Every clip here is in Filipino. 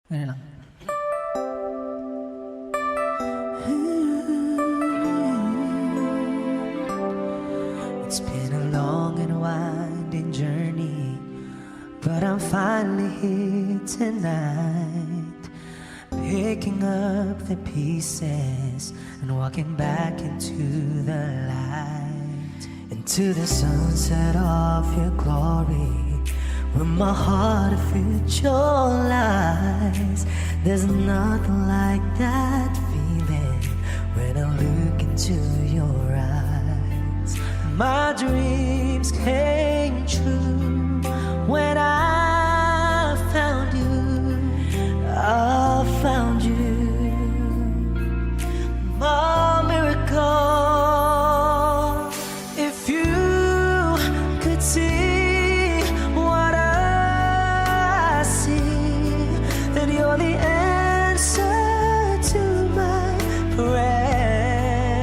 Ganun lang. It's been a long and winding journey, but I'm finally here tonight, picking up the pieces and walking back into the light, into the sunset of your glory, where my heart a future lies. There's nothing like that feeling when I look into your eyes. My dreams came true when I found you. I found you, my miracle. If you could see what I see, then you're the answer to my prayers.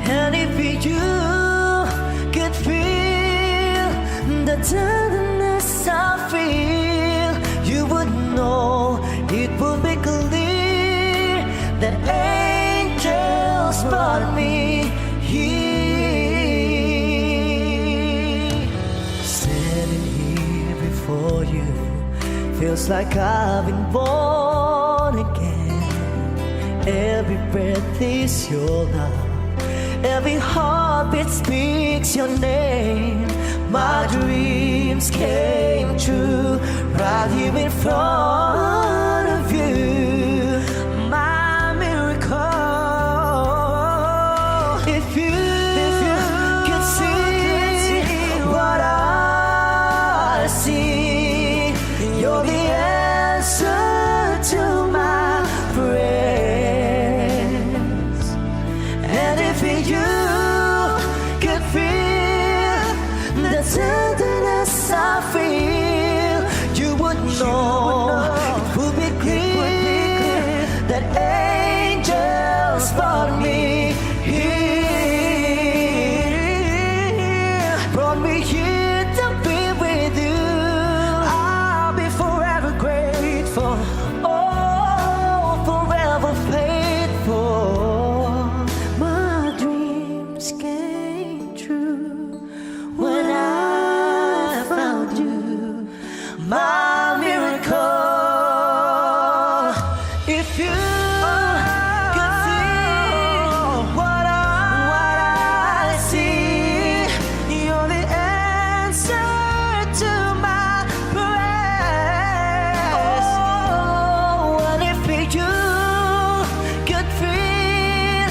And if you could feel the tenderness I feel, you would know, it would be clear that angels brought me here. Standing here before you feels like I've been born again. Every breath is your love, every heartbeat speaks your name. My dreams came true right here in front of you, my miracle. If you could see what I see, you're the answer to my prayers. And if you could feel the tenderness I feel, you would know, it would be clear that angels brought me here, brought me here to be with you. I'll be forever grateful, oh, forever faithful. My dreams came true when I found you, my miracle. If you could see what I see, you're the answer to my prayers. Oh, and if you could feel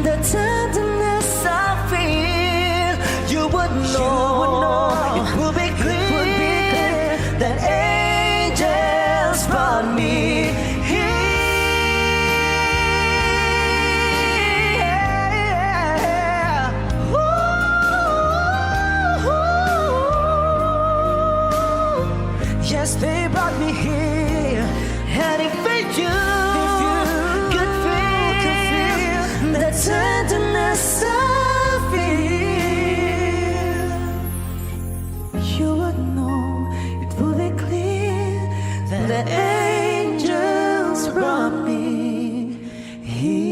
the tenderness I feel, you would know, it would be clear that angels brought me here. Ooh, yes, they brought me here. And if you could feel the tenderness I feel, you would know, it would be clear that the angels brought me here.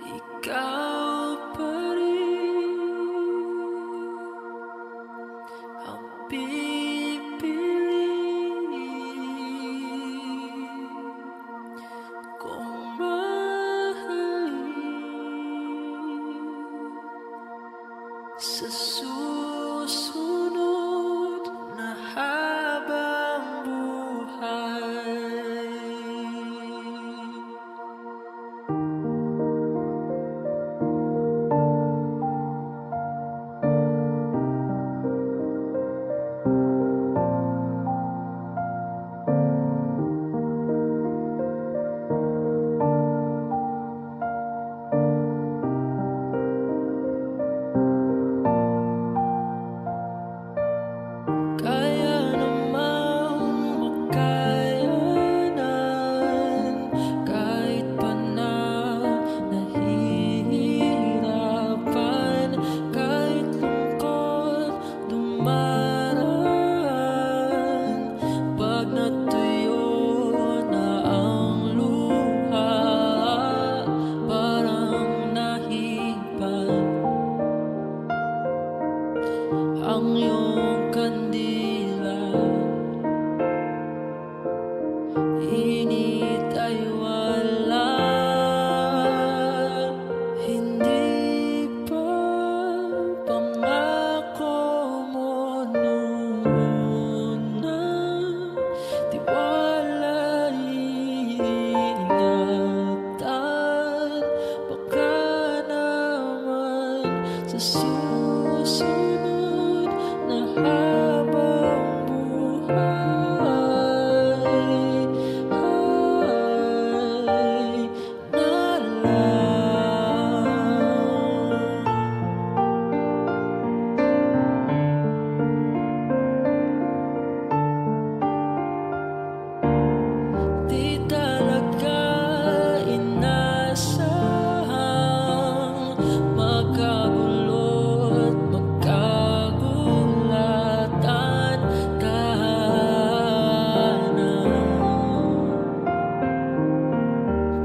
Ikaw pa rin ang pipiliin kong mahalin sa susunod na habang buhay.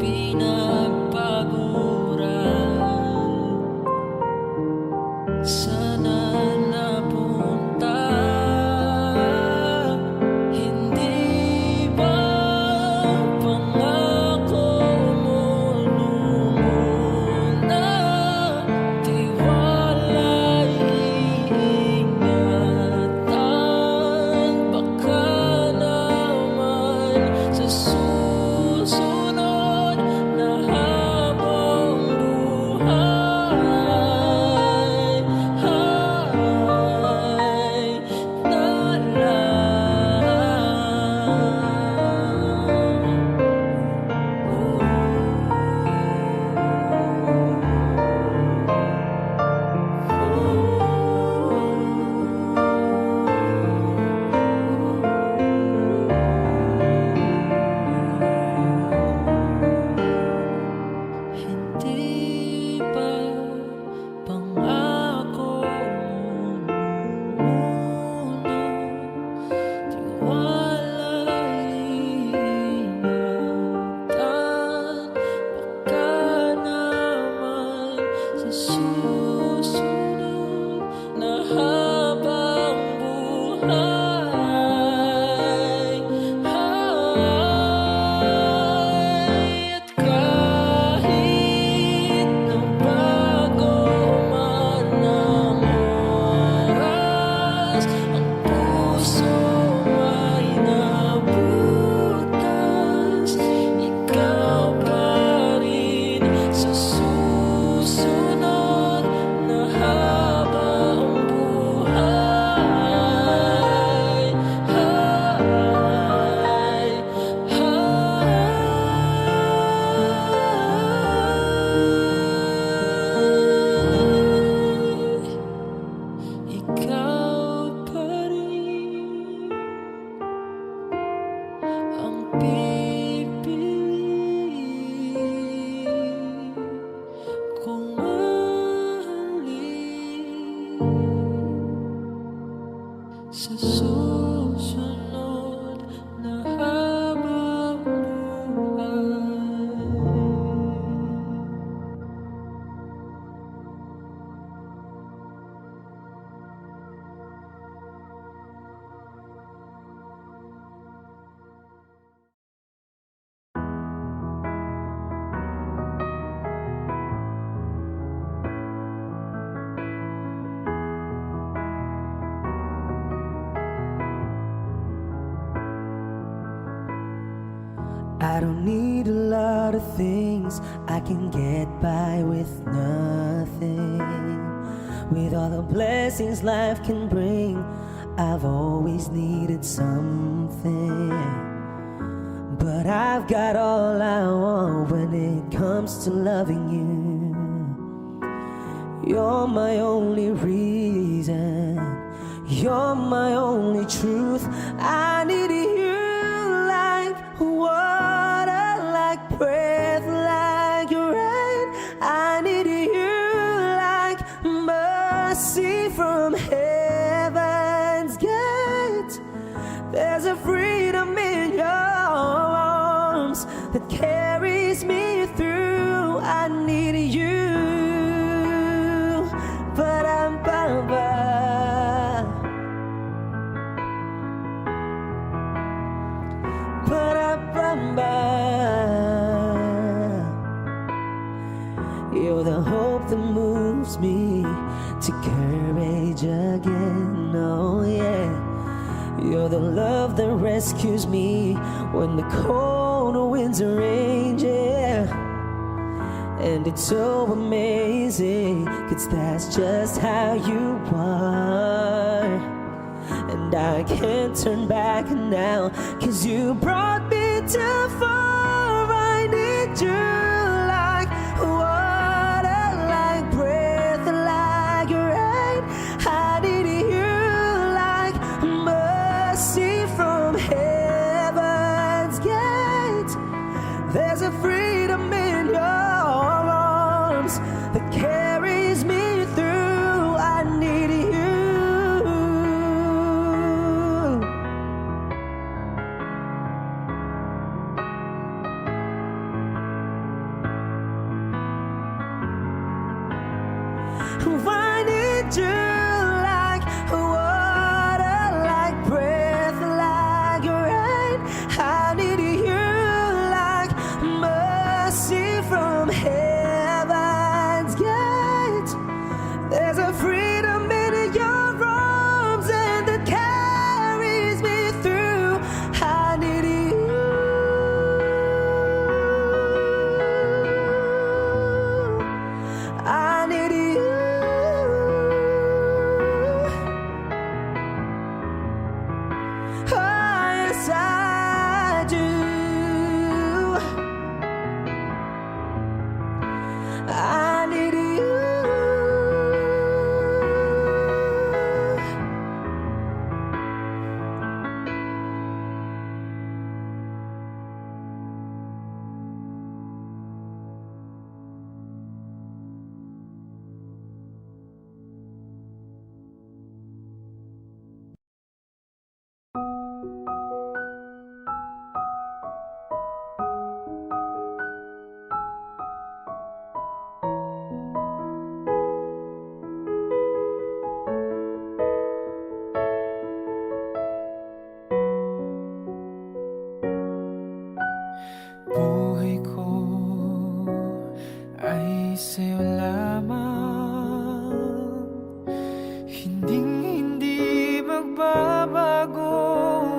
pinagpaguran. Sana napunta. Hindi ba pangako mo lumuna? Tiwala'y iingatan. Baka naman sa susunod na habang buhay ay hindi ba pangako mo muna? Tiwala'y iingatan. Baka naman sa susunod na habang buhay at kahit na bago man ang oras, ang puso ay nabutas. Ikaw pa rin sa susunod na habang buhay ikaw pa rin ang pipili kong mahalin sa susunod na habang buhay. I don't need a lot of things, I can get by with nothing. With all the blessings life can bring, I've always needed something. But I've got all I want when it comes to loving you. You're my only reason, you're my only truth. I need you like water, like breath, like rain. I need you like mercy from heaven's gate. There's a freedom in your arms that carries me through. I need you, but I'm You're the hope that moves me to courage again, oh yeah. You're the love that rescues me when the cold winds rage, yeah. And it's so amazing, 'cause that's just how you are. And I can't turn back now, 'cause you brought me too far. I need you like water, like breath, like rain. I need you like mercy from heaven's gate. There's a freedom in your arms that carries me through. I need you. I need you like water, like breath, like rain. I need you like mercy from heaven's gate. There's a freedom in your arms and that carries me through. I need you. I need you. Oh, yes, I do. I need you. Buhay ko ay sa'yo lamang, hindi magbabago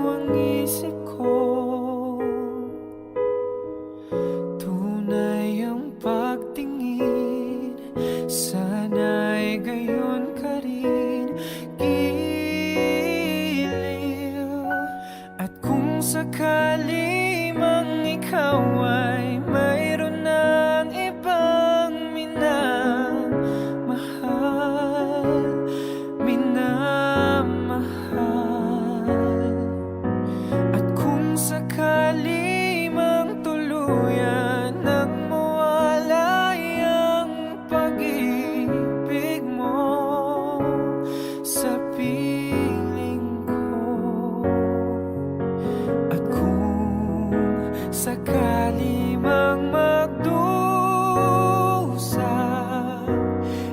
ang isip ko. Tunay ang pagtingin, sana'y gayon ka rin. Giliw, at kung sakali mang ikaw ay mayroon ng ibang minamahal, at kung sakali mang tuluyan nang mawalay ang pag-ibig mo sa piling ko, at kung sakali mang magdusa,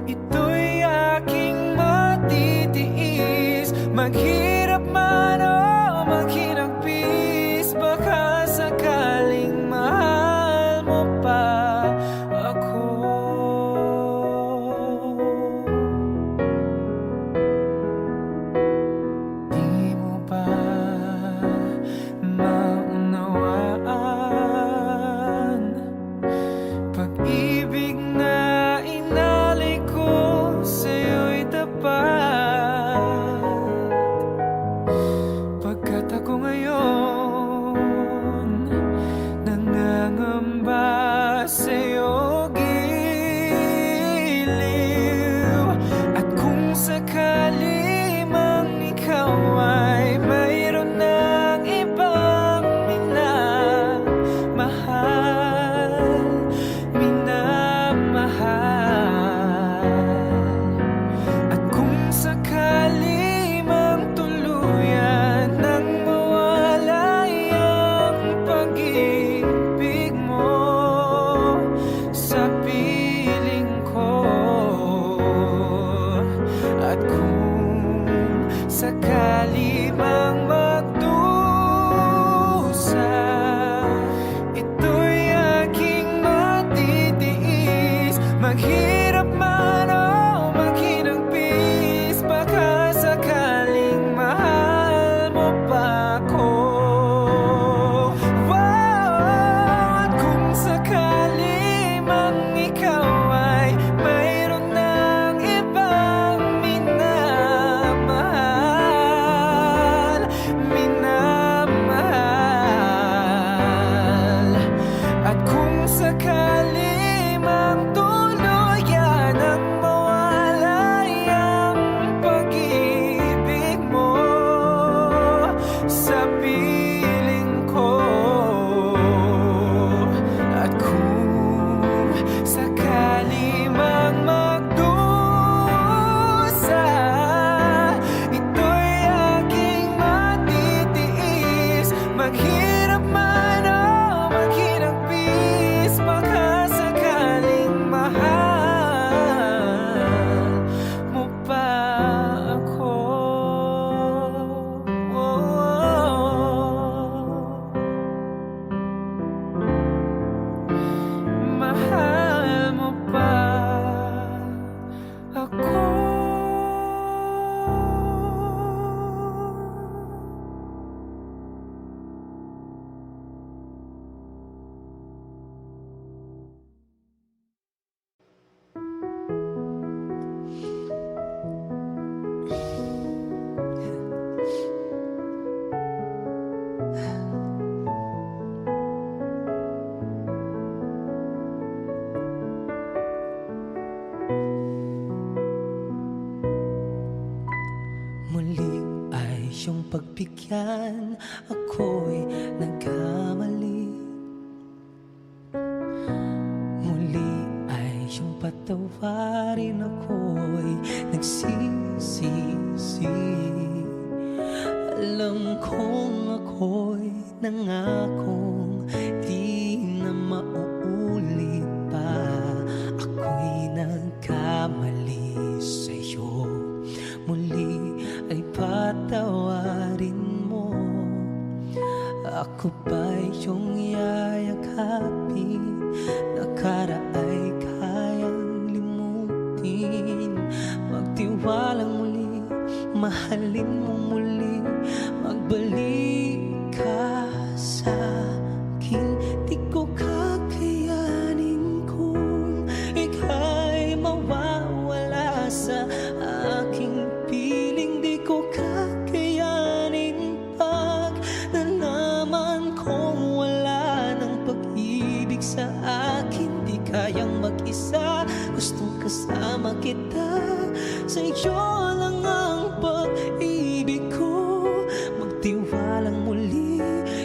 ito'y aking matitiis. Maghirap man o maghinagpis, baka sakaling mahal mo pa ako. Di mo ba maunawaan pag-ibig na inalay ko sa'yo'y tapat, pagkat ako ngayon nangangamba sa'yo. Giliw, at kung sakali mang ikaw ay mayroon ng ibang minamahal, at kung sakali mang tuluyan nang mawalay ang pag-ibig mo sa piling ko, at kung sakali mang magdusa, ito'y aking matitiis. Maghirap man o maghinagpis, baka sakaling mahal mo pa ako. Wow! At kung sakali mang ikaw ay mayroon ng ibang minamahal, at kung sakali mang tuluyan ang mawalay ang pag-ibig mo sa piling ko, at kung sakali mang magdusa, ito'y aking matitiis. Maghirap man o maghinagpis, baka sakaling pagbibigyan, ako'y nagkamali. Muli ay iyong patawarin, ako'y nagsisisi. Alam kong ako'y nangakong di na mauulit pa. Ako'y nagkamali sa'yo, muli ay patawarin mo. Ako ba'y iyong yayakapin? Nakaraay kayang limutin. Magtiwalang muli, mahalin mo muli. Magbalik ka sa akin. Di ko kakayanin kung ika'y mawawala sa aking piling. Di ko kakayanin pag nalaman kong wala ng pag-ibig sa akin. Di kayang mag-isa, gustong kasama kita. Sa'yo lang ang pag-ibig ko. Magtiwalang muli,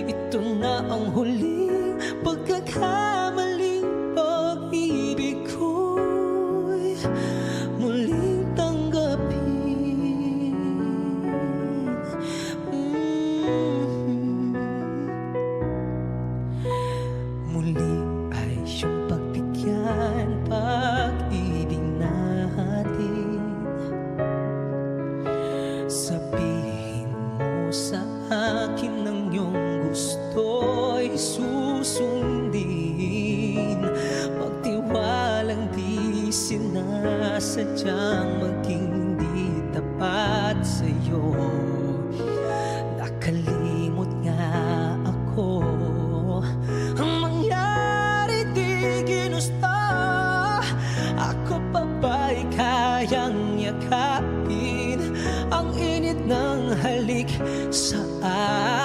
ito na ang huling pagkakamaling pag-ibig ko'y muling tanggapin. Muli ay iyong pagbigyan, pag-ibig natin. Sabihin mo sa akin ang iyong gusto'y susundin. Pagtiwalang di sinasadyang maging di tapat sa'yo. Nakalimot nga ako, ang mangyari di ginusto. Ako pa ba'y kayang yakapin ang init ng halik sa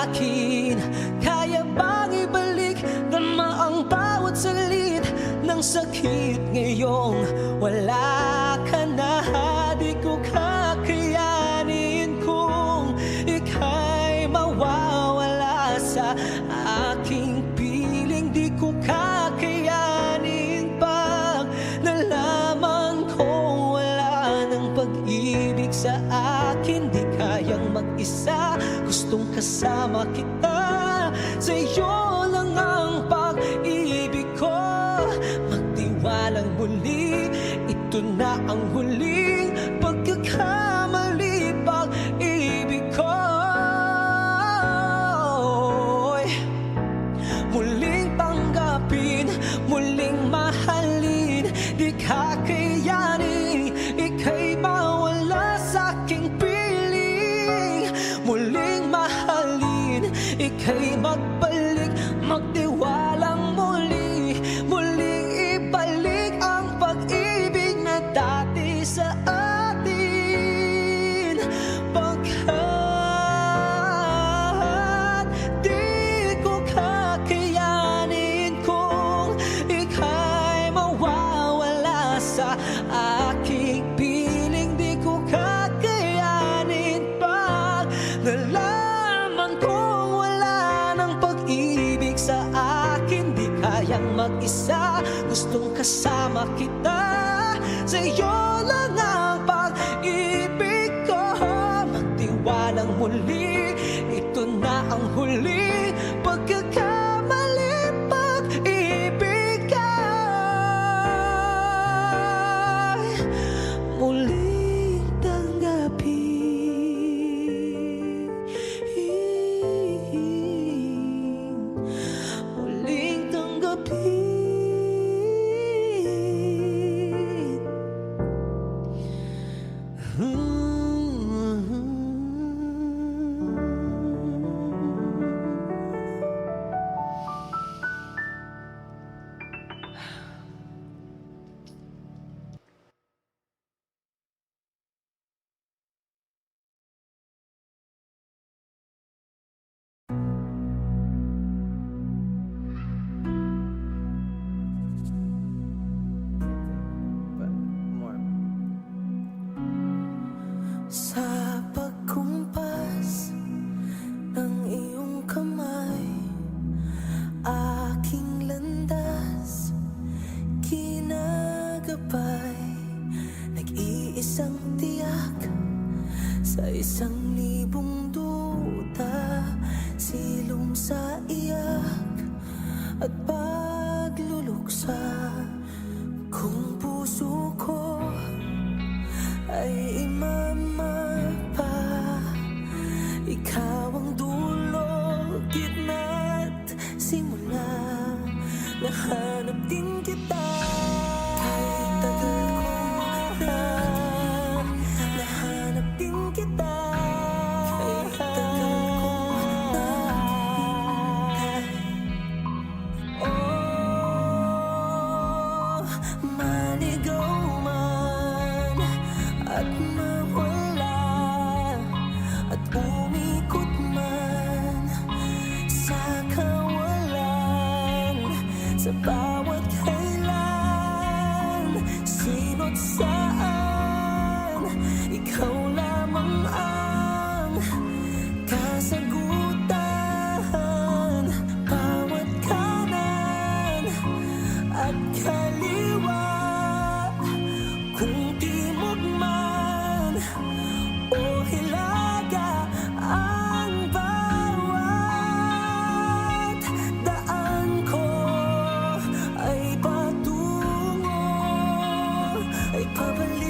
akin? Kaya bang ibalik dama ang bawat salit ng sakit ngayong wala ka na? Di ko kakayanin kung ika'y mawawala sa aking piling. Di ko kakayanin pag nalaman kong wala ng pag-ibig sa akin. Di kayang mag-isa, gustong kasama kita. Sa'yo lang ang pag-ibig ko. Magtiwalang muli, ito na ang huling pagkakamali. Pag-ibig ko muling tanggapin, muling mahalin. Di kakayanin, ika'y mawala sa aking piling. Muling mahalin, ika'y magbalik, magtiwalang muli. Muling ibalik ang pag-ibig na dati sa atin. Pagkat di ko kakayanin kung ika'y mawawala sa aking piling. Di ko kakayanin pag nalaman kong wala ng pag-ibig sa akin. Di kayang mag-isa, gustong kasama kita. Sa'yo lang ang pag-ibig ko. Magtiwalang muli, ito na ang huli pagkakamali. Pag-ibig ay muling tanggapin. Muling tanggapin. gabay, nag-iisang tiyak sa 1,000 duda, silong sa iyak at pagluluksa. Kung puso ko ay imamapa, ikaw ang dulo, gitna't simula. Nahanap din kita kahit tagal ko na. Nahanap din kita kahit tagal ko na. Oh, maligaw man at mawala at umikot man sa kawalan, sa bawat kailan, sino't saan, ikaw lamang ang kasagutan. Bawat kanan at kaliwa, kung timog man o hilaga, ang bawat daan ko ay patungo, ay pabalik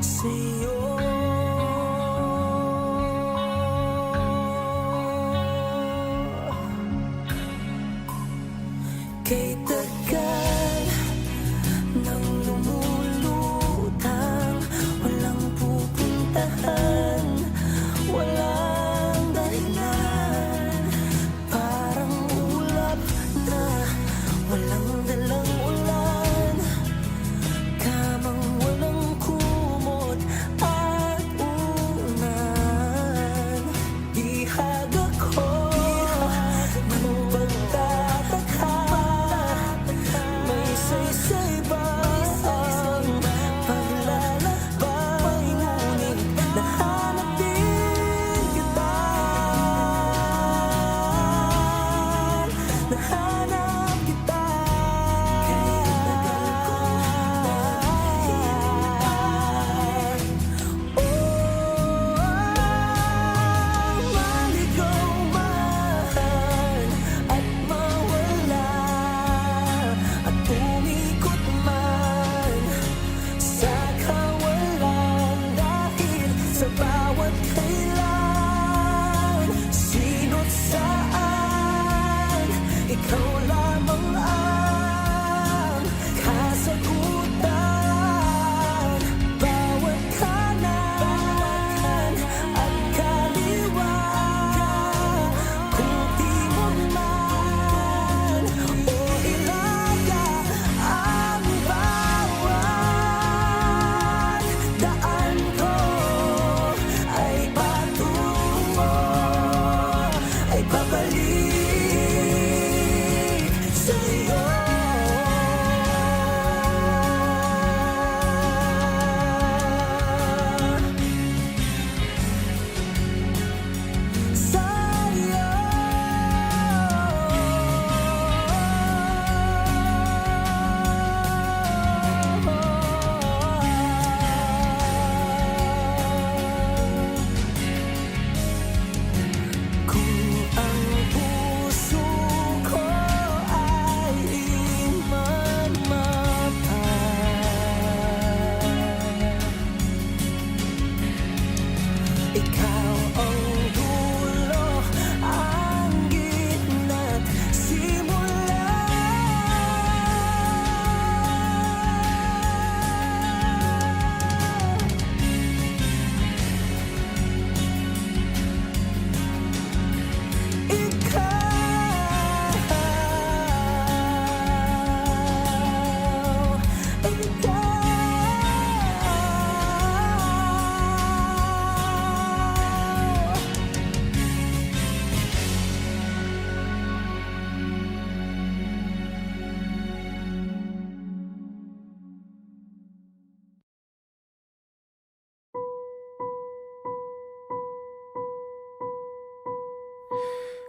sa'yo. Kay tagal nang lumulutang, walang pupuntahan, walang dahilan. Parang ulap na walang dalang ulan, kamang walang kumot at unan. Bihag ako ng pagtataka, may saysay ba ang paglalakbay, ngunit nahanap din kita. Nahanap kita kahit tagal kong nahihintay. Oh, maligaw man at mawala at umikot man sa kawalan, dahil sa bawat kailan, sino't saan, ikaw lamang ang kasagutan. Bawat kanan at kaliwa, kung timog man o ilaga, ang bawat daan ko ay patungo, ay babalik sa'yo. Kung ang puso ko ay imamapa, ikaw ang dulo, ang gitna't simula.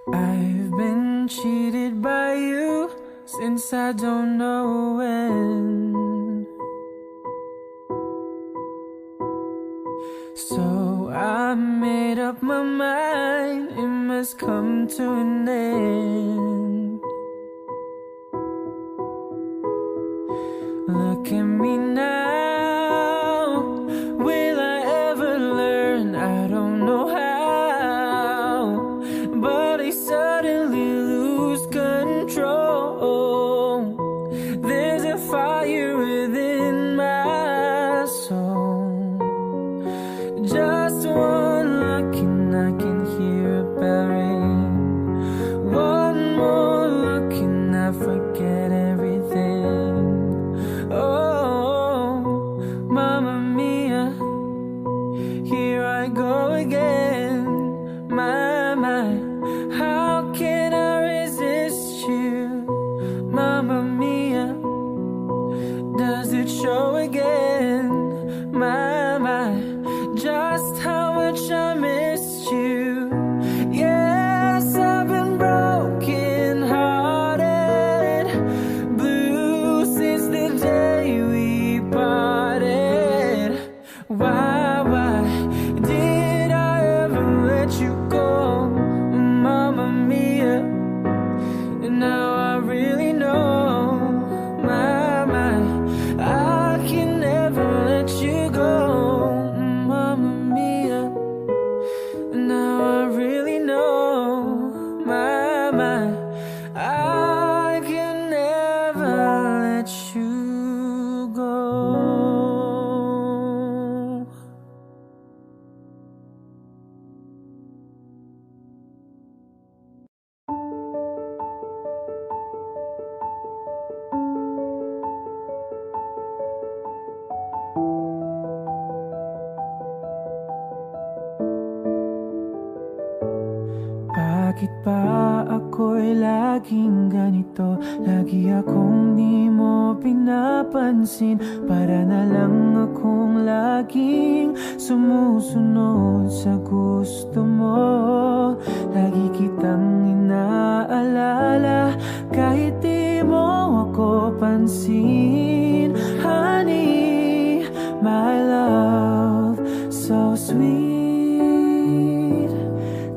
I've been cheated by you since I don't know when. So I made up my mind, it must come to an end. Look at me now, will I ever learn? I don't know how, but I suddenly lose control. There's a fire within my soul. Just one look and I can hear a bell ring. One more look and I forget everything. Oh, Mamma Mia, here I go again. My, how can I resist you? Mamma Mia, does it show again? My, just how much I missed you. Yes, I've been broken hearted, blue since the day we parted. Why did I ever let you go, Mamma Mia? And now I really know, my, I can never let you go, Mamma Mia. And now I really know, my, I can never let you go. Bakit ba ako'y laging ganito? Lagi akong di mo pinapansin. Para na lang akong laging sumusunod sa gusto mo. Lagi kitang inaalala kahit di mo ako pansin. Honey, my love, so sweet.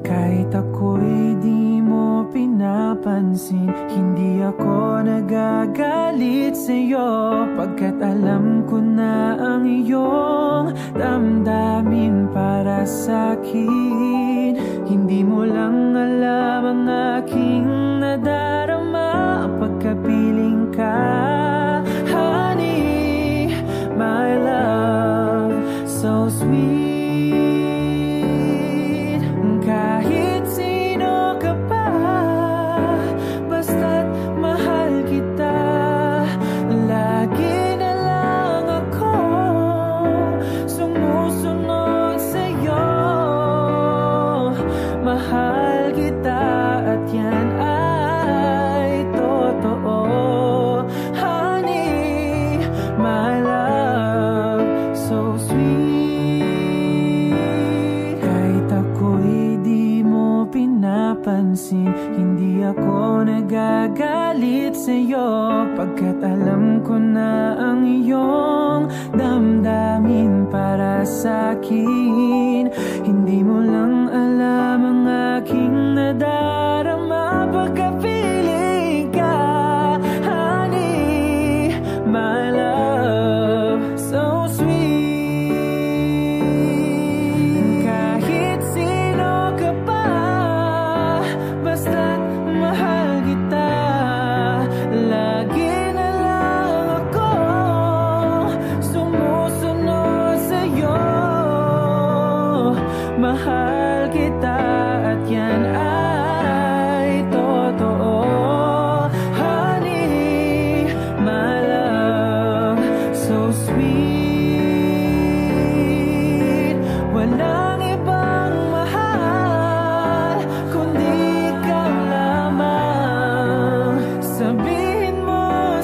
Kahit ako'y di mo pinapansin, hindi ako nagagalit sa'yo, pagkat alam ko na ang iyong damdamin para sa'kin. Hindi mo lang alam ang aking nadarama pagkapiling ka. Honey, my love, so sweet. Kahit sino ka pa, basta't mahal kita. Lagi na lang ako sumusunod sa'yo. Mahal kita at yan ay totoo. Honey, my love, so sweet. Kahit ako'y di mo pinapansin, hindi ako nagagalit sa'yo, pagkat alam ko na ang iyong damdamin para sa'kin. Hindi mo lang alam ang aking nadarama pagkapiling ka. Honey, my love, so sweet. Kahit sino ka pa, basta't mahal kita. Lagi na lang ako sumusunod sa'yo. Mahal kita at yan ay totoo. Honey, my love, so sweet. Walang ibang mahal kundi ikaw lamang. Sabihin mo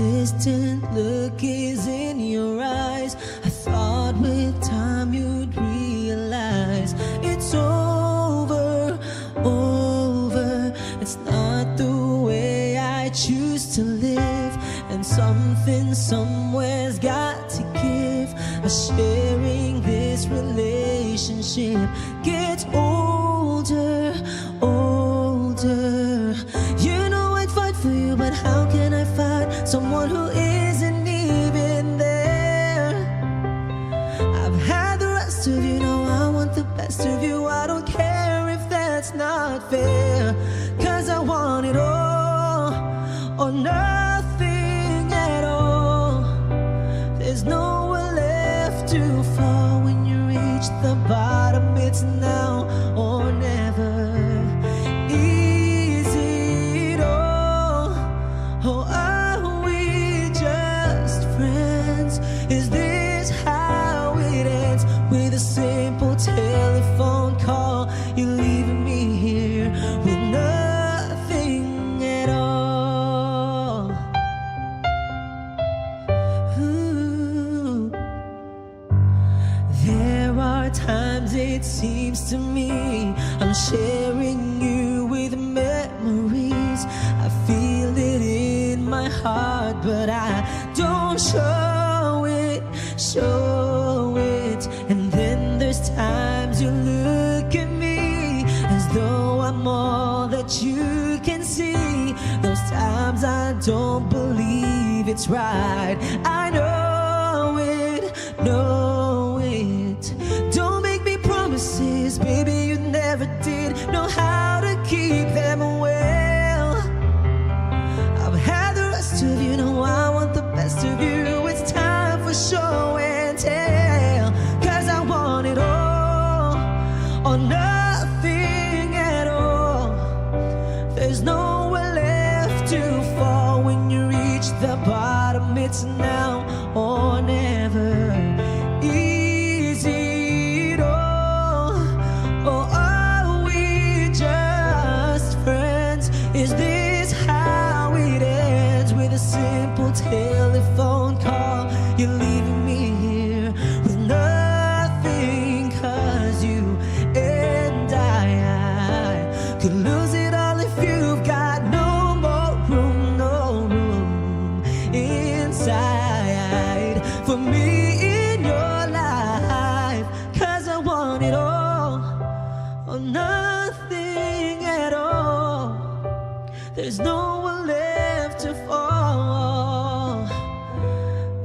distant look is in your eyes. I thought with time you'd realize it's over, over. It's not the way I choose to live, and something somewhere's got to give. Sharing this relationship gets older, older. You know I'd fight for you, but how can I fight someone who isn't even there? I've had the rest of you, now I want the best of you. I don't care if that's not fair, 'cause I want it all or nothing at all. There's nowhere left to fall when you reach the bottom. It's now or never. Is it all, or are we just friends? Is this how it ends? With a simple telephone call, you're leaving me here with nothing at all. Ooh. There are times it seems to me I'm sharing you with memories. I feel it in my heart, but I don't show it, show it. And then there's times you look at me as though I'm all that you can see. Those times I don't believe it's right. I know it, know it. Don't make me promises, baby, you never did know how to keep them well. I've had the rest of you, now I want the best of you. It's time for show and tell, 'cause I want it all or nothing at all. There's nowhere left to fall when you reach the bottom. It's now or never. Is it all, or are we just friends? Is this how it ends? With a simple telephone call, you're leaving me here with nothing. 'Cause you and I could lose it all if you've got no more room, no room inside for me in your life. 'Cause I want it all or nothing at all. There's nowhere left to fall.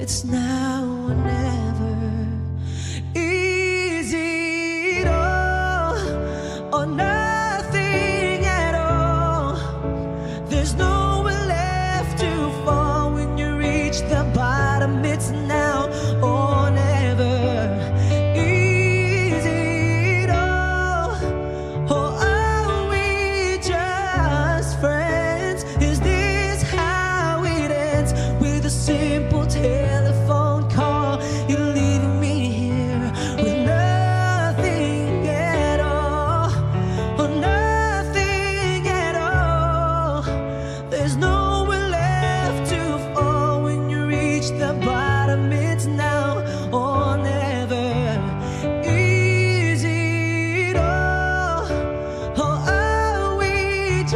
It's now or never. Is it all or nothing at all? There's nowhere left to fall when you reach the bottom. It's now or never. Is it all, or are we just friends? Is this how it ends? With a simple telephone call, you're leaving me here with nothing at all, or nothing at all. There's nowhere left to fall when you reach the bottom. It's now or never. Is it all, or are we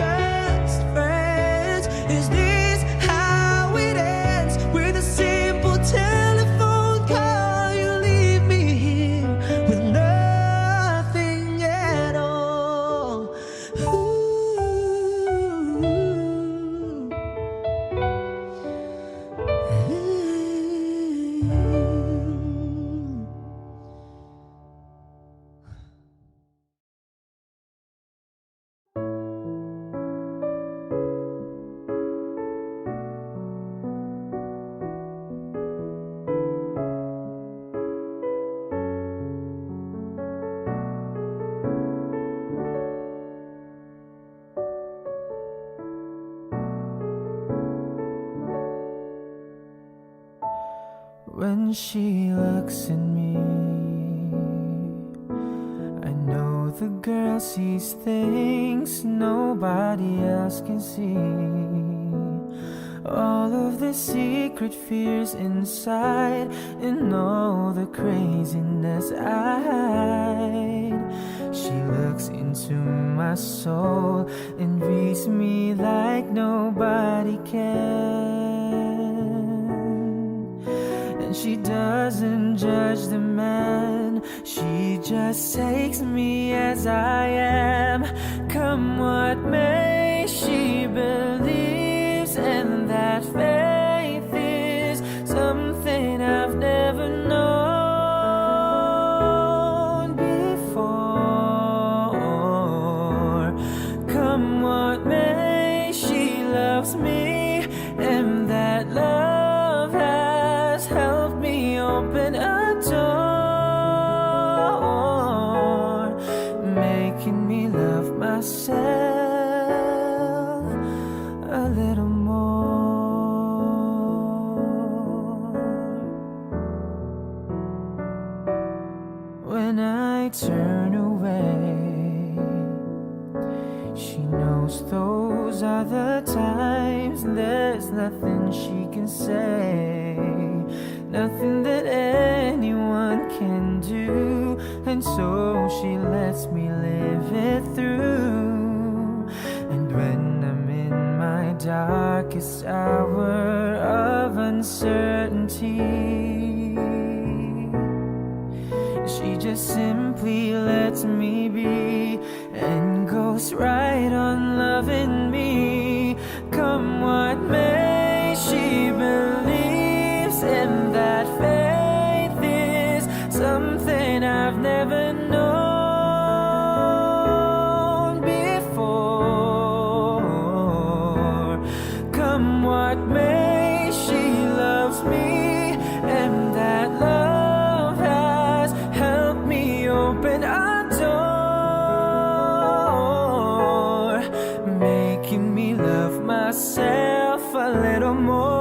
just friends? Is this how it ends? With a simple telephone call, you leave me here with nothing at all. Ooh. When she looks at me, I know the girl sees things nobody else can see. all of the secret fears inside, and all the craziness I hide. She looks into my soul and reads me like nobody can. And she doesn't judge the man, she just takes me as I am. Come what may, she believes, and that faith is something I've never known before. Come what may, she loves me, and that love has helped me open a door, making me love myself a little more. When I turn away, she knows those are the times. There's nothing she can say, nothing that anyone can do, and so she lets me live it through. And when I'm in my darkest hour of uncertainty, she just simply lets me be and goes right on loving me. Come what may, she believes, and that faith is something I've never known before. Come what may, she loves me, and that love has helped me open a door, making me love myself a little more.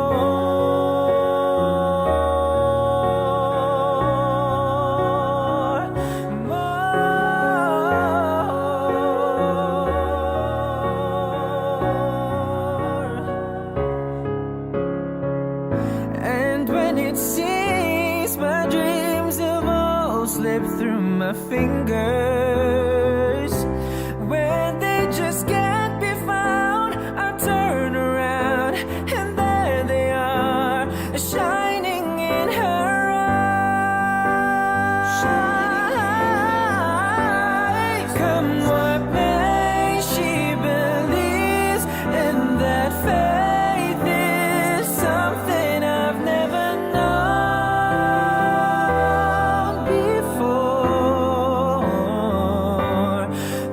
And when it seems my dreams have all slipped through my fingers, when they just can't be found, I turn around and there they are, shining in her eyes. Come what may, she believes, and that faith is something I've never known before.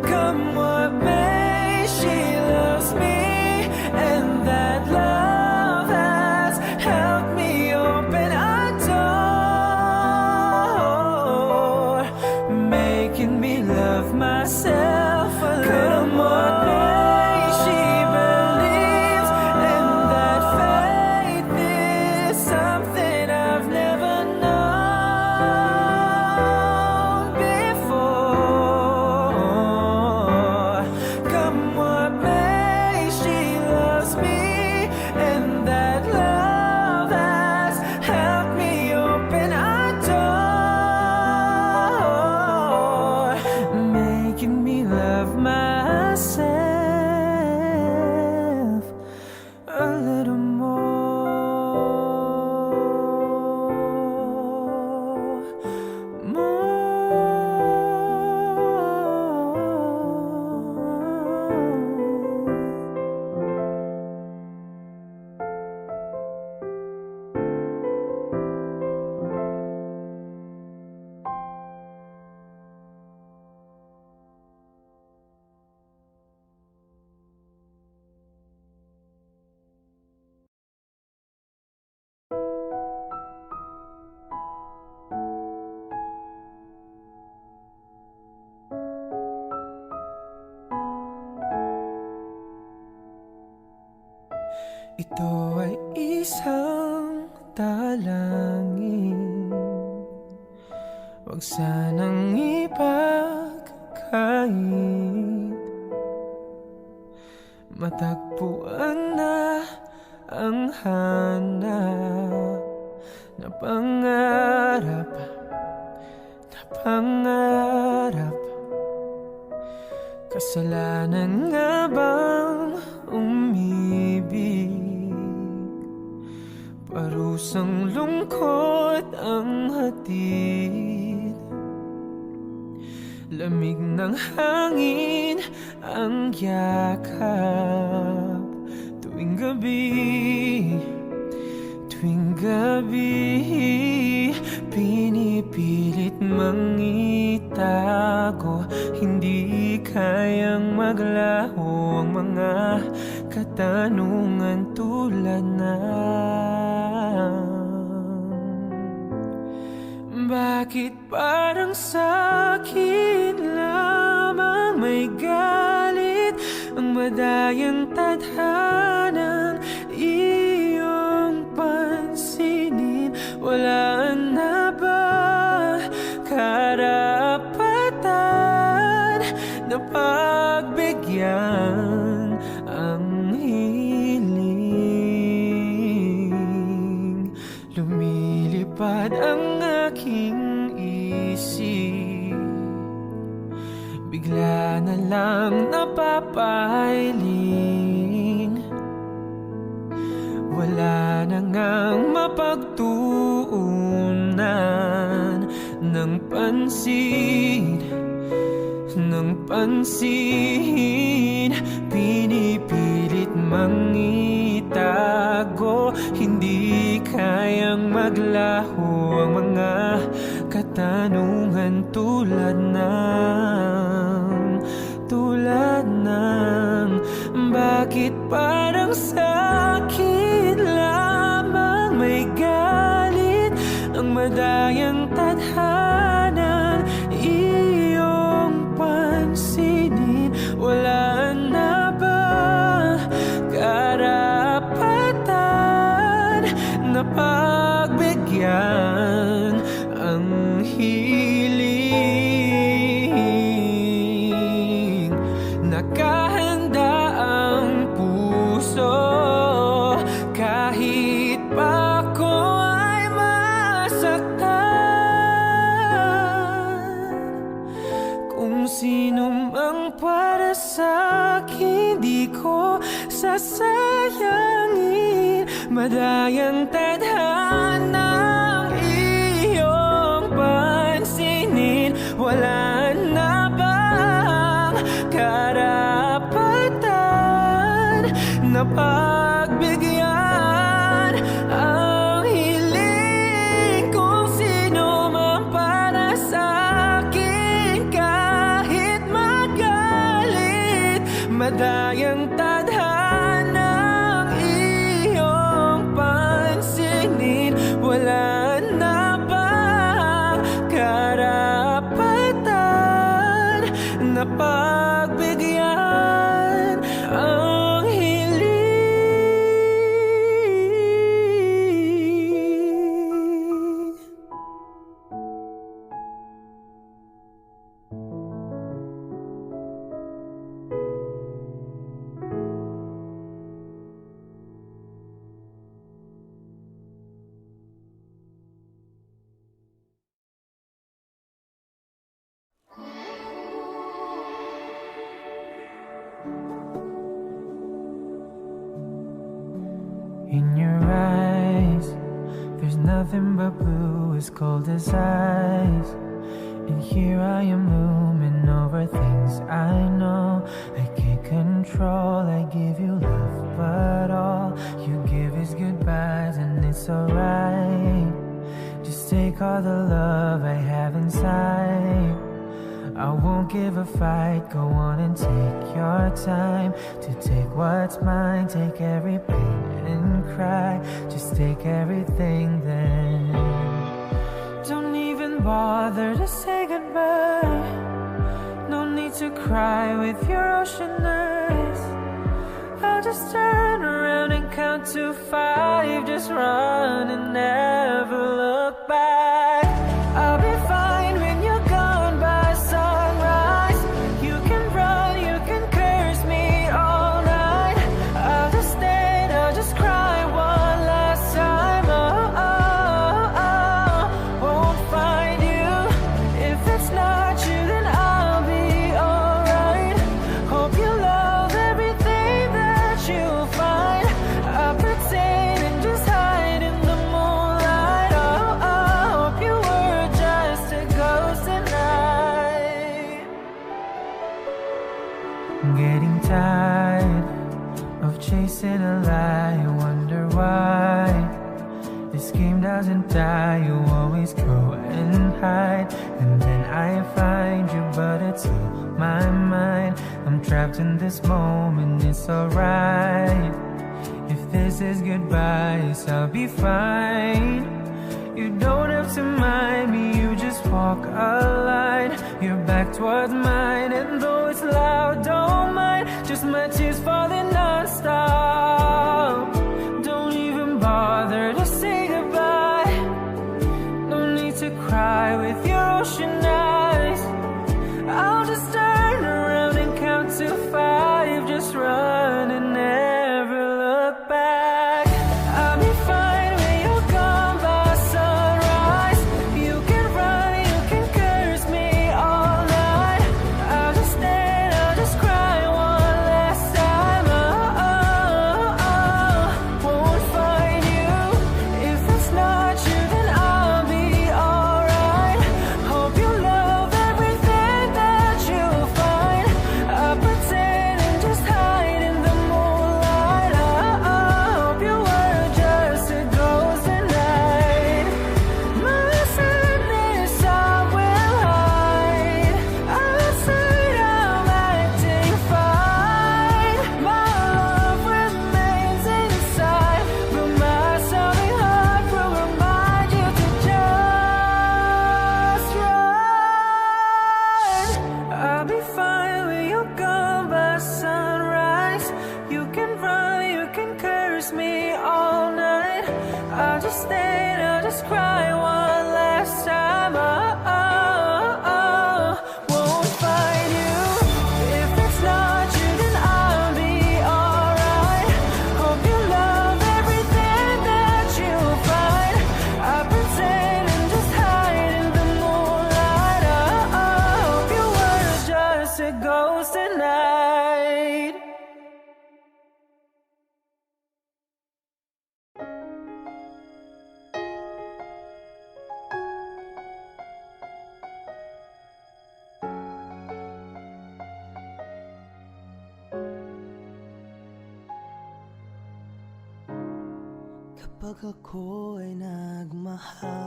Come what may, she loves me, and that love has helped me open a door, making me love myself a little more. She believes, and that faith is something I've never known before. Come what may, she loves me, and that love has helped me open a door, making me love myself a little Ito ay isang dalangin, huwag sanang ipagkait, matagpuan na ang hanap na pangarap, na pangarap. Kasalanan nga bang umibig? Parusang lungkot ang hatid, lamig ng hangin ang yakap. Tuwing gabi, tuwing gabi, pinipilit mangitago. Hindi kayang maglaho ang mga katanungan tulad ng bakit parang sa'kin lamang may galit ang madayang tadhanang iyong pansinin? Wala na ba karapatan na pagbigyan ang hiling? Lumilipad ang aking isip, bigla na lang napapailing. Wala na ngang mapagtuunan ng pansin, ng pansin. Pinipilit mangitago, hindi kayang maglaho ang mga katanungan tulad ng bakit parang sa'kin lamang may galit ang madayang tadhanang iyong pansinin? Wala na ba karapatan na pagbigyan ang hiling? Nakahanda ang puso kahit pa ako ay masaktan. Kung sino mang para sa'kin, di ko sasayangin. Madayang tadhanang iyong pansinin. Wala na bang karapatan na pagbigyan ang hiling? Kung sino man para sa'kin, kahit magalit, madayang tadhanang iyong pansinin. Wala na bang karapatan na pagbigyan ang hiling? In your eyes, there's nothing but blue as cold as ice. And here I am looming over things I know I can't control. I give you love, but all you give is goodbyes, and it's alright. Just take all the love I have inside. I won't give a fight, go on and take your time to take what's mine. Take every pain and cry, just take everything then. Don't even bother to say goodbye. No need to cry with your ocean eyes. I'll just turn around and count to 5. Just run and never look back. I'll be fine when you're gone by sunrise. You can run, you can curse me all night. I'll just stay, I'll just cry doesn't die, you always go and hide. And then I find you, but it's all my mind. I'm trapped in this moment, it's alright. If this is goodbyes, I'll be fine. You don't have to mind me, you just walk a line. Your back towards mine, and though it's loud, don't mind. Just my tears falling non-stop. Don't even bother to say goodbye. No need to cry with your ocean eyes. I'll just turn around and count to 5. Just run and never look back. I'll be fine when you're gone by sunrise. You can run, you can curse me all night. I'll just stand, I'll just cry one last time. Won't find you. If it's not you, then I'll be alright. Hope you love everything that you find. I'll pretend and just hide in the moonlight. I hope you were just a ghost tonight. My sadness I will hide. Outside I'm acting fine. My love remains inside, but my sobbing heart will remind you to just run. I'll be fine when you're gone by sunrise. You can run, you can curse me all night. I'll just stand, I'll just cry one last time. Won't find you. If it's not you, then I'll be alright. Hope you love everything that you find. I pretend and just hide in the moonlight. Hope you were just a ghost tonight. Kapag ako ay nagmahal,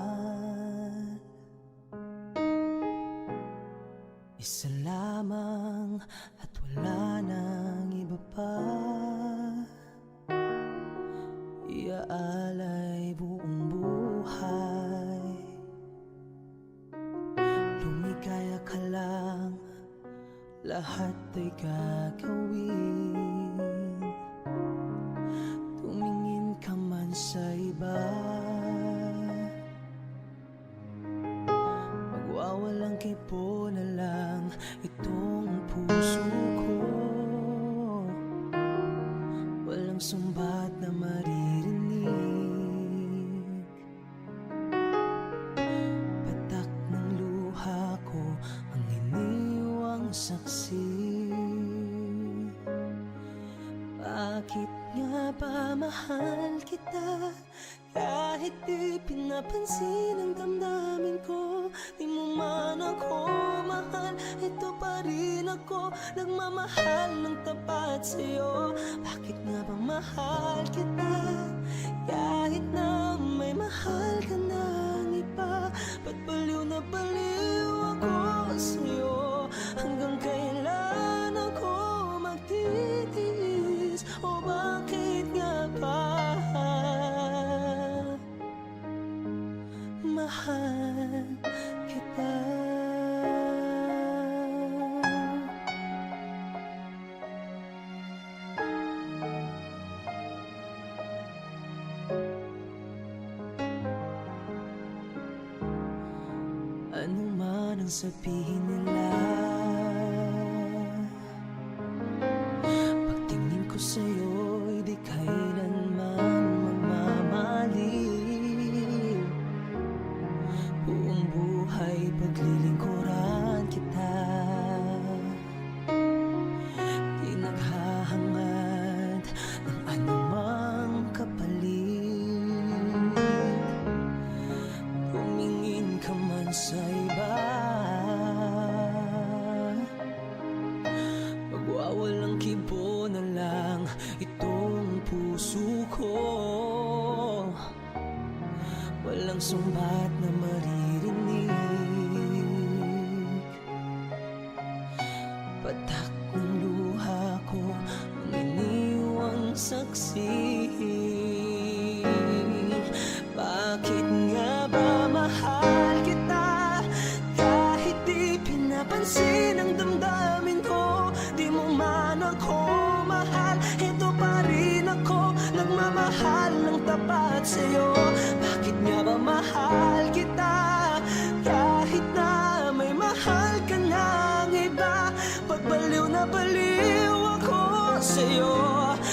isa lamang at wala nang iba pa. Iaalay buong buhay, lumigaya ka lang, lahat ay gagawin. Tumingin ka man sa iba, magwawalang kipo na lang itong puso ko. Walang sumbat na maririnig, patak ng luha ko ang iniwang saksi. Bakit nga ba mahal kita? Kahit di pinapansin ang damdamin ko, di mo man ako mahal, ito pa rin ako, nagmamahal ng tapat sa'yo. Bakit nga ba mahal kita? Kahit na may mahal ka ng iba, ba't baliw na baliw ako sa'yo? Hanggang kailan ako magtitiis? O bakit nga ba mahal kita? Ano man ang sabihin nila, pagtingin ko sa'yo'y di kailanman mamamaliw. Buong buhay paglilingkuran kita, di naghahangad ng anumang kapalit. Tumingin ka man sa iba, magwawalang kibo na lang walang sumbat na maririnig. Patak ng luha ko ang iniwang saksi. Bakit nga ba mahal kita kahit di pinapansin ang damdamin ko? Di mo man ako mahal, ito pa rin ako nagmamahal ng tapat sa'yo. Bakit nga ba mahal kita kahit na may mahal ka ng iba? Pagbaliw na baliw ako sa'yo.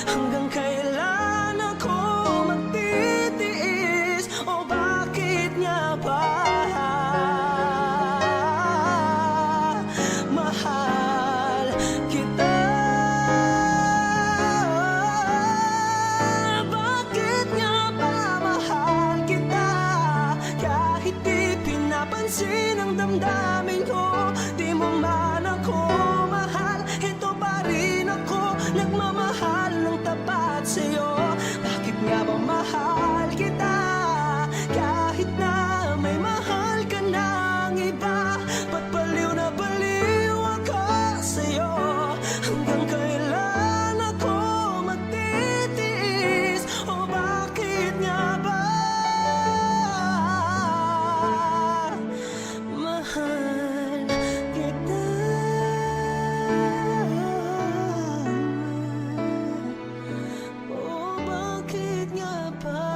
Hanggang kailan ako magtitiis? O bakit nga ba mahal kita? Bakit nga ba mahal kita kahit di pinapansin ang damdamin ko? Di mo man ako mahal, ito pa rin ako nagmamahal ng tapat sa'yo. Bakit nga ba mahal kita kahit na may mahal ka ng iba? Ba't baliw na baliw ako sa'yo? Hanggang kailan ako magtitiis? O bakit nga ba mahal kita? O bakit nga ba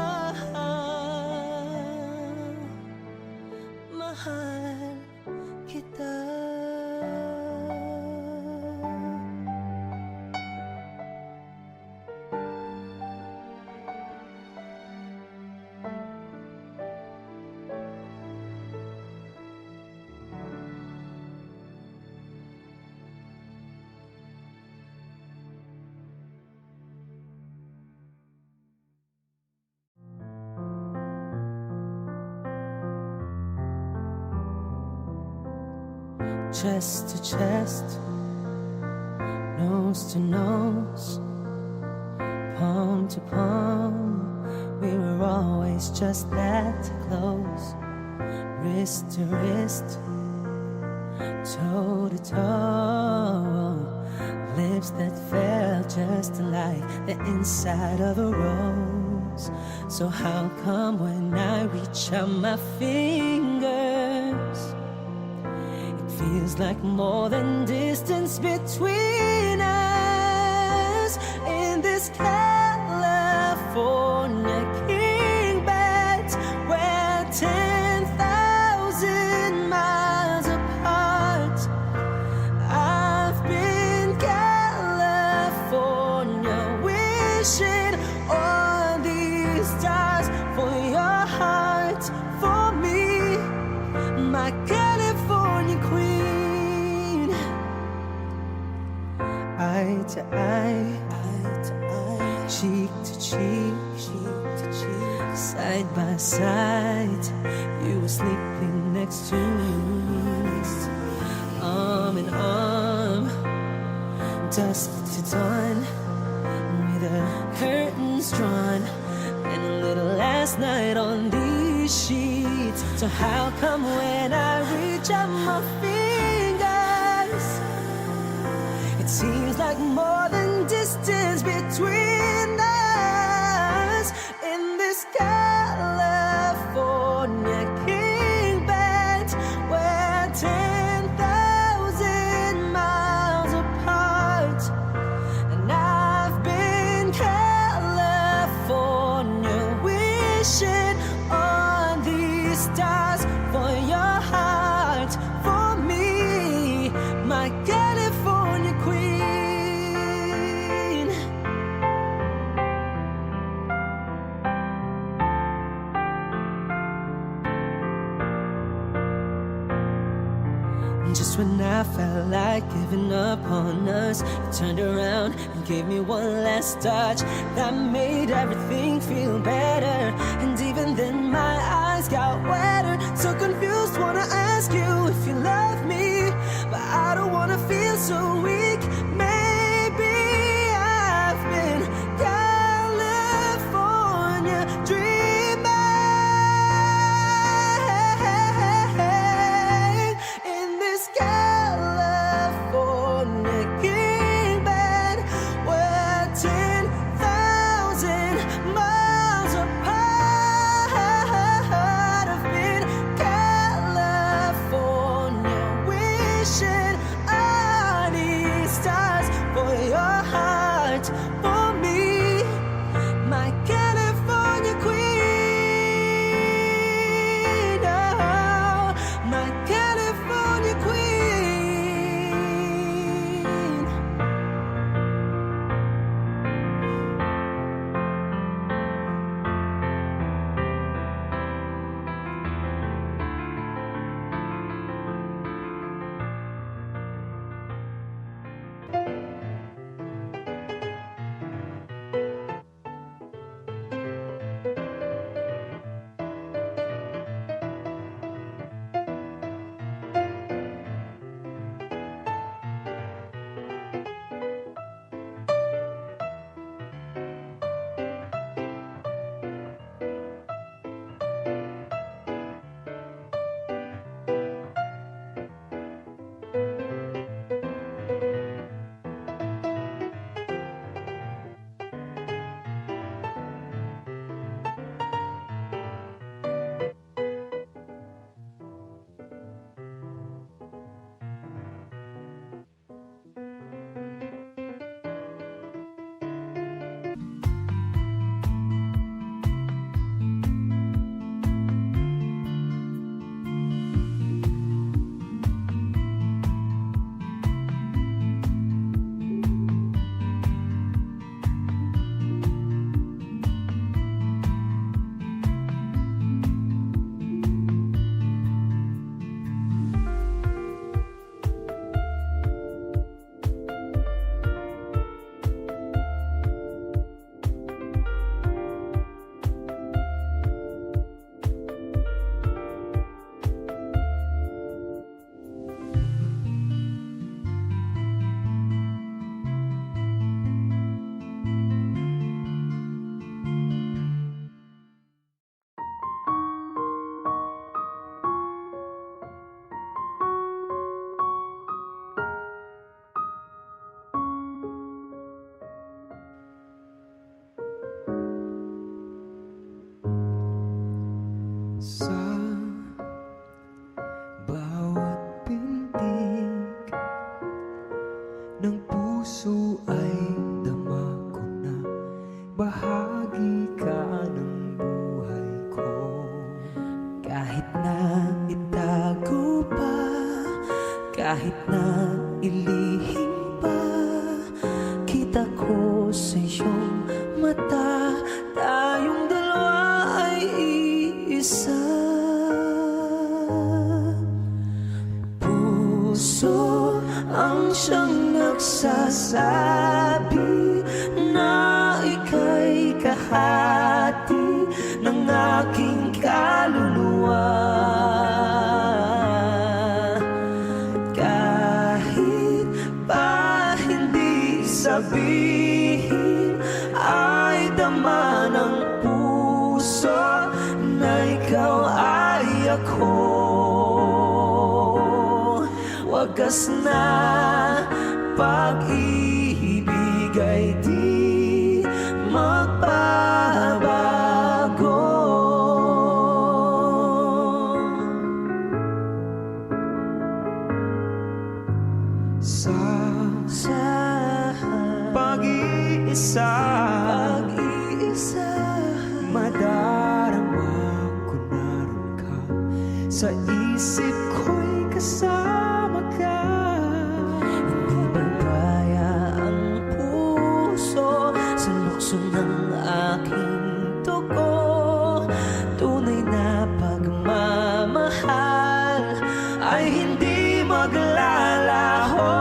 mahal kita? Chest to chest, nose to nose, palm to palm, we were always just that close. Wrist to wrist, toe to toe, lips that felt just like the inside of a rose. So how come when I reach out my fingers, feels like more than distance between us? In this California king bed, we're 10,000 miles apart. I've been California wishing on these stars for your heart, for me, my California queen. Eye to eye, cheek to cheek, side by side. You were sleeping next to me, arm in arm, dusk to dawn, with the curtains drawn, and a little last night on these sheets. So how come when I reach out my fingers, it seems like more than distance between us? In this California king bed, we're 10,000 miles apart. And I've been California wishing on these stars for your heart, for me, my California queen. Just when I felt like giving up on us, you turned around and gave me one last touch that made everything feel better. And even then my eyes got wetter. So confused, wanna ask you if you love me, but I don't wanna feel so weak. Maybe I've been California dreaming. Sa bawat pintig ng puso ay dama ko na bahagi ka ng buhay ko. Kahit na itago pa, kahit na ilihim pa, kita ko sa iyong mata, tayong dalawa ay iisa. Puso ang siyang nagsasabi na ika'y kahati ng aking kaluluwa. Kahit pa hindi sabihin, ay dama ng puso na ikaw ay ako. Wagas na pag-ibig ay di magbabago. Sa pag-iisa, madarama ko naroon ka. Sa isip ko'y kasama ka. Hindi magkaya ang puso sa lukso ng aking dugo. Tunay na pagmamahal ay hindi maglalaho.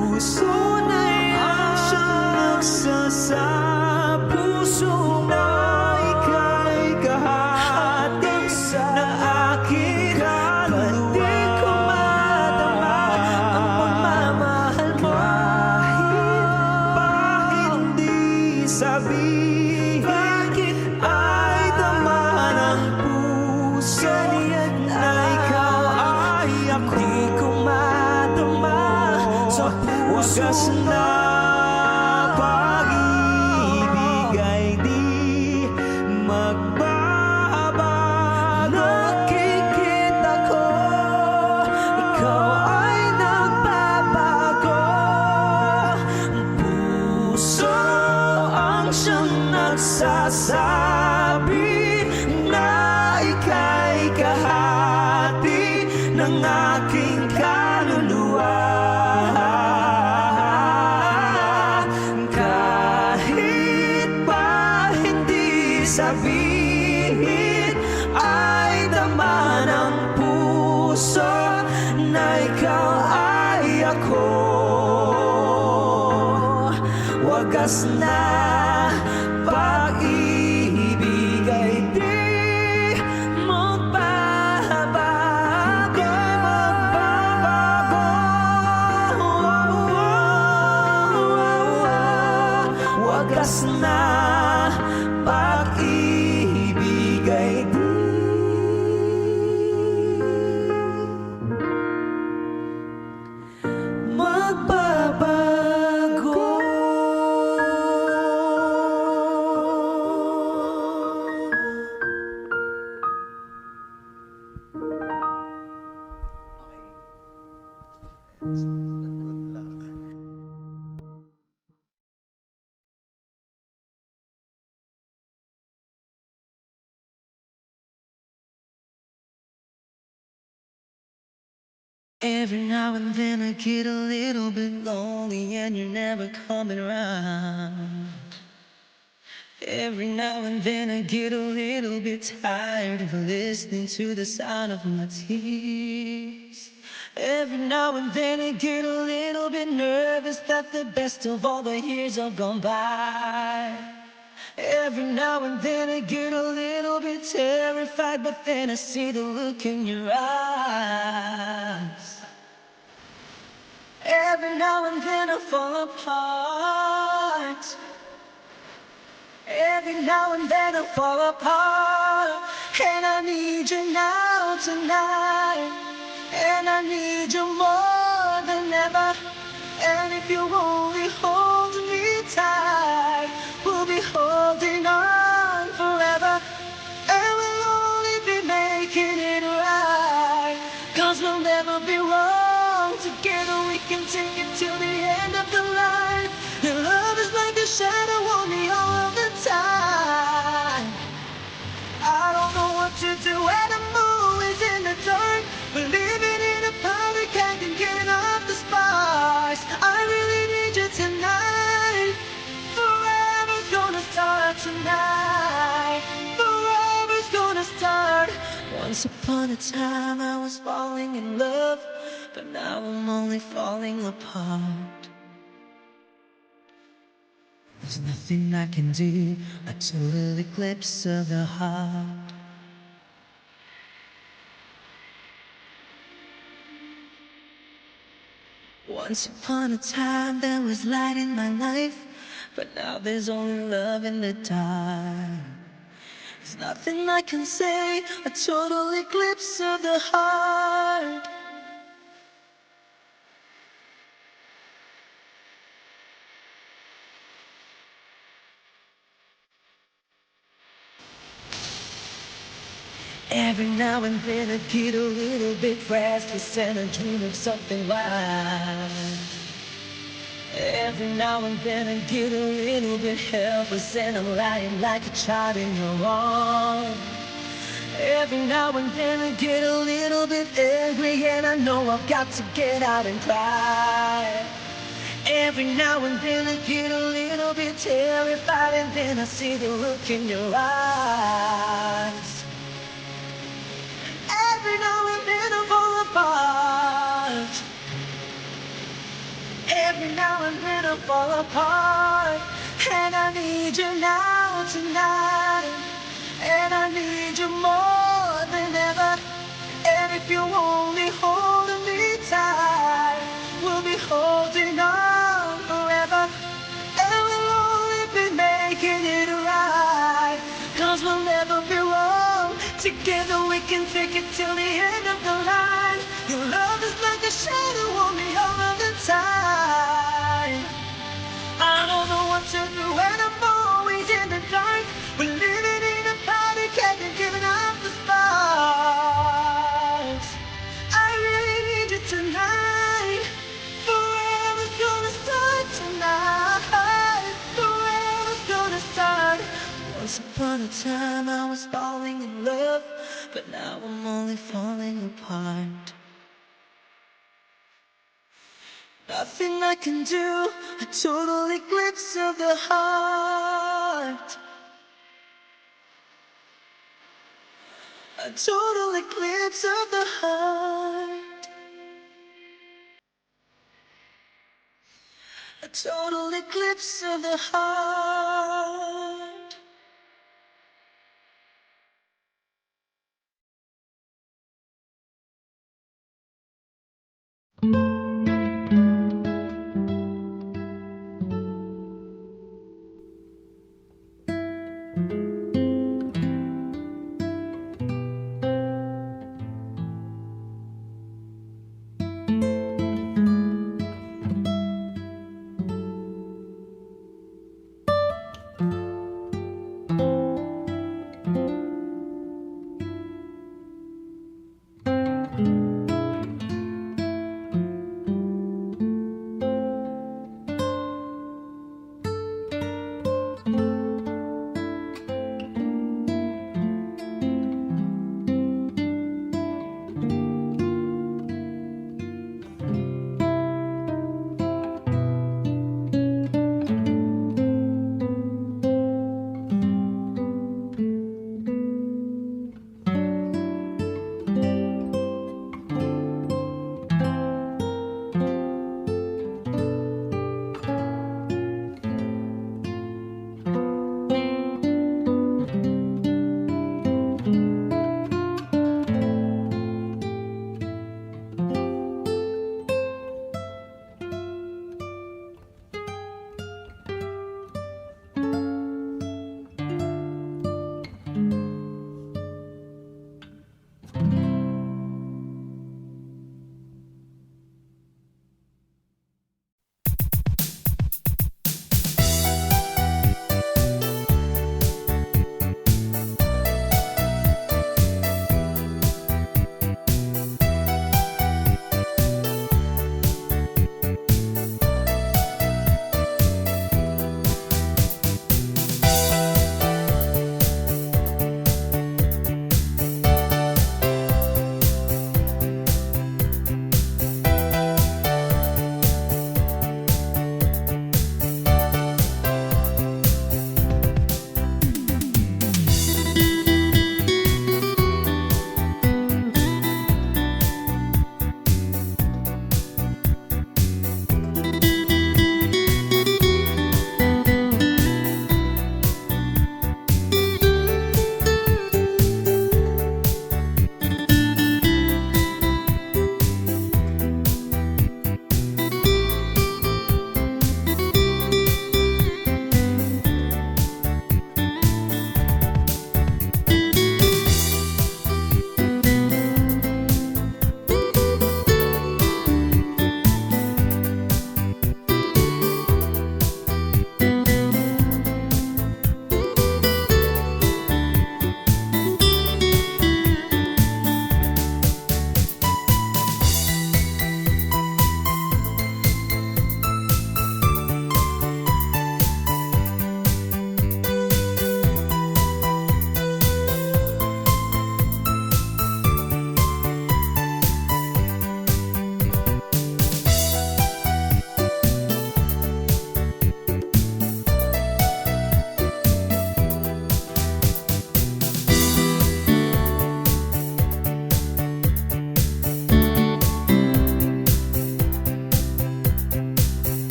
Puso na'y ang siyang nagsasabi, puso na ika'y kahati ng aking kaluluwa. Di ko madama ang pagmamahal mo. Kahit pa hindi sabihin, bakit ay dama ng puso na ikaw ay ako. Di ko madama sa puso. Wagas na pag-ibig ay di magbabago. Nakikita ko, ikaw ay nagbabago. Puso ang siyang nagsasabi na ika'y kahati ng aking kaluluwa. Kahit pa hindi sabihin, ay dama ng puso na ikaw ay ako. Wagas na pag-ibig ay di magbabago. Wagas na pag-ibig ay di magbabago. Every now and then I get a little bit lonely and you're never coming around. Every now and then I get a little bit tired of listening to the sound of my tears. Every now and then I get a little bit nervous that the best of all the years are gone by. Every now and then I get a little bit terrified, but then I see the look in your eyes. Every now and then I fall apart. Every now and then I fall apart. And I need you now tonight. And I need you more than ever. And if you only hold me tight, we'll be holding on now, tonight. Forever's gonna start. Once upon a time I was falling in love, but now I'm only falling apart. There's nothing I can do, a total eclipse of the heart. Once upon a time there was light in my life, but now there's only love in the dark. There's nothing I can say, a total eclipse of the heart. Every now and then I get a little bit restless and I dream of something wild. Every now and then I get a little bit helpless and I'm lying like a child in your arms. Every now and then I get a little bit angry and I know I've got to get out and cry. Every now and then I get a little bit terrified and then I see the look in your eyes. Every now and then I fall apart. Every now and then I fall apart. And I need you now, tonight. And I need you more than ever. And if you only hold me tight, we'll be holding on forever. And we'll only be making it right. 'Cause we'll never be wrong. Together we can take it till the end of the line. Your love is like a shadow on me all of the time. I don't know what to do when I'm always in the dark. We're living in a party, can't giving up the sparks. I really need you tonight. Forever's gonna start tonight. Forever's gonna start. Once upon a time I was falling in love, but now I'm only falling apart. Nothing I can do, a total eclipse of the heart. A total eclipse of the heart. A total eclipse of the heart.